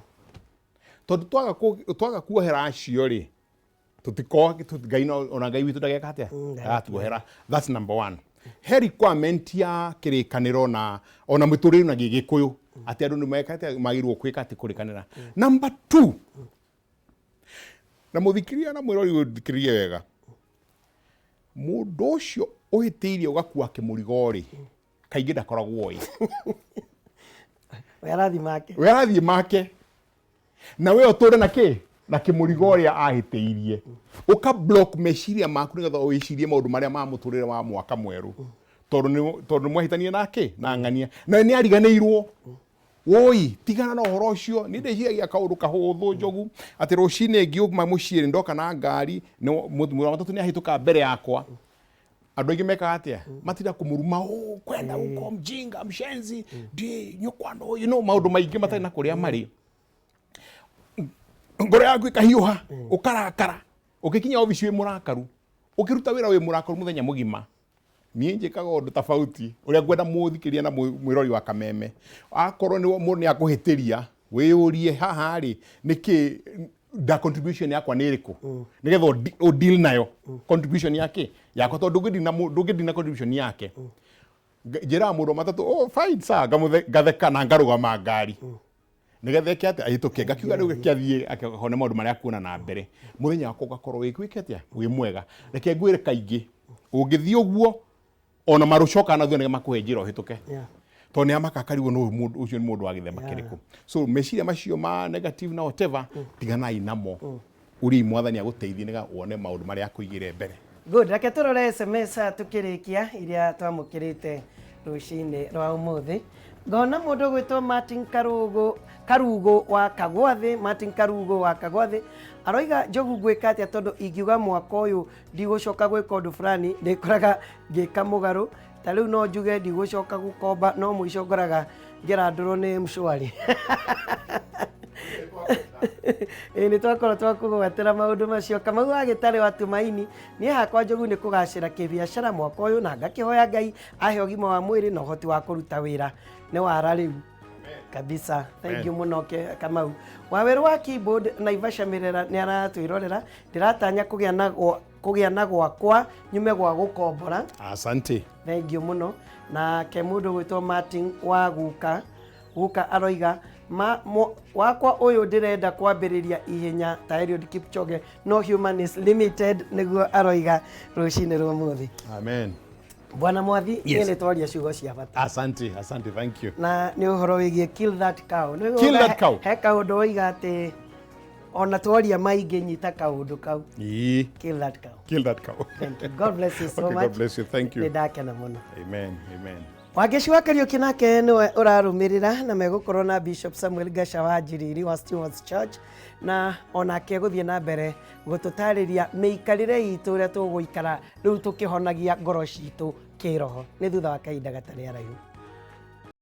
Speaker 1: tondũ twaga kuohera acio Ngai ona Ngai witũ ndageka atĩa atuohera that's number 1 he requirement ya kĩrĩkanĩro na ona mũtũrĩre na gĩgĩkũyũ atĩ andũ nĩ magĩrĩirwo gwĩka atĩ kũrĩkanĩra number 2 na mũthikĩria na mwĩrori ũthikĩrĩrie wega mũndũ ũcio ũhĩtĩirie ũgakua kĩmũrigo kaingĩ ndakoragwo
Speaker 2: we arathiĩ make
Speaker 1: na we ũtũre na kĩmũrigo ũrĩa ahĩtĩirie ũka block meciria maku nĩgetha wĩcirie maũndũ marĩa ma mũtũrĩre wa mwaka mwerũ tondũ mwahĩtania nake na ng'ania na nĩ ariganĩirwo tigana na ũhoro ũcio nĩ ndĩciragia kaũndũ kahũthũ njogu atĩ rũcinĩ ngiuma mũciĩ ndoka na ngari mũthenya matatũ nĩ ahĩtũka mbere yakwa andũ aingĩ mekaga atĩa matinda kũmũruma kwenda gũkorwo mjinga mshenzi nyũkwana maũndũ maingĩ matarĩ na kũrĩa marĩ ngoro yaku ĩkahiũha ũkarakara ũgĩkinya obici wĩ mũrakaru ũkĩruta wĩra wĩ mũrakaru mũthenya mũgima niĩ njĩkaga ũndũ tofauti ũrĩa ngwenda mũthikĩria na mwĩrori wa Kameme akorwo mũndũ nĩ akũhĩtĩria wĩyũrie haha rĩ nĩkĩ da contribution yakwa nĩ ĩrĩkũ nĩgetha o deal nayo contribution yake yakwa tondũ ndũngĩthi na contribution yake njĩra mũndũ matatũ oh fine sa ngatheka na ngarũgama ngari nĩgetha ĩke atĩ ahĩtũke ngakiuga rĩu gĩkĩathiĩ akĩone maũndũ marĩa kuona na mbere mũthenya wakwa ũgakorwo wĩkwĩke atĩa wĩ mwega reke ngwĩre kaingĩ ũngĩthiĩ ũguo ona marũcoka na thuo makũhe njĩra ũhĩtũke tondũ nĩ amakakarigo no ũcio nĩ mũndũ wa gĩthemba kĩrĩkũ so meciria macio ma negative na whatever tiganai namo ũrĩ mwathani agũteithie nĩgetha wone maũndũ marĩa akũigĩre mbere.
Speaker 2: Good, reke tũrore SMS tukĩrĩkia iria twamũkĩrĩte rũcinĩ rwa ũmũthĩ. Ngona mũndũ gwĩtwo Martin Karugo wa Kagwathĩ, Martin Karugo wa Kagwathĩ aroiga njogu gwĩka atĩa tondũ ingiuga mwaka ũyũ ndigũcoka gwĩka ũndũ fulani ndĩkoraga ngĩka mũgarũ, ta rĩu no njuge ndigũcoka gũkomba no mũico ngoraga ngĩrandũrwo nĩ mshwari. Nĩ twakorwo twakũgwatĩra maũndũ macio. Kamau Agĩtarĩ wa Tumaini niĩ hakwa njogu nĩ kũgacĩra kĩbiacara mwaka ũyũ na ngakĩhoya Ngai ahe ũgima wa mwĩrĩ na ũhoti wa kũruta wĩra nĩ wara rĩu kabisa. Thank you mũno Kamau. Waweru wa Keyboard Naivasha Mirera nĩ aratwĩrorera ndĩratanya kũgĩa na gwakwa nyume gwa gũkombora.
Speaker 1: Asante.
Speaker 2: Thank you mũno. Na ke mũndũ gwĩtwo Martin wa Guka aroiga wakwa ũyũ ndĩrenda kwambĩrĩria ihenya ta Eliud Kipchoge no human is limited nĩguo aroiga rũcinĩ rwa ũmũthĩ.
Speaker 1: Amen.
Speaker 2: Bwana Mwathi nĩ twaria ciugo cia bata.
Speaker 1: Asante, thank you.
Speaker 2: Na nĩ ũhoro wĩgiĩ kill that cow.
Speaker 1: Kill that cow.
Speaker 2: He kaũndũ woiga atĩ ona twaria maingĩ nyita kaũndũ kau. Kill that cow.
Speaker 1: Kill that cow.
Speaker 2: Thank you. God bless you so
Speaker 1: okay,
Speaker 2: much.
Speaker 1: God bless you. Thank you.
Speaker 2: Nĩ ndakena mũno.
Speaker 1: Amen.
Speaker 2: Wangeci wa Kariũki nake nĩwe ũrarũmĩrĩra na megũkorwo na Bishop Samuel Gasha wa Njiriri wa Stewards Church na onake gũthiĩ na mbere gũtũtarĩria mĩikarĩre itũ ũrĩa tũgũikara rĩu tũkĩhonagia ngoro citũ kĩroho nĩ thutha wa kahinda gatarĩ araihu.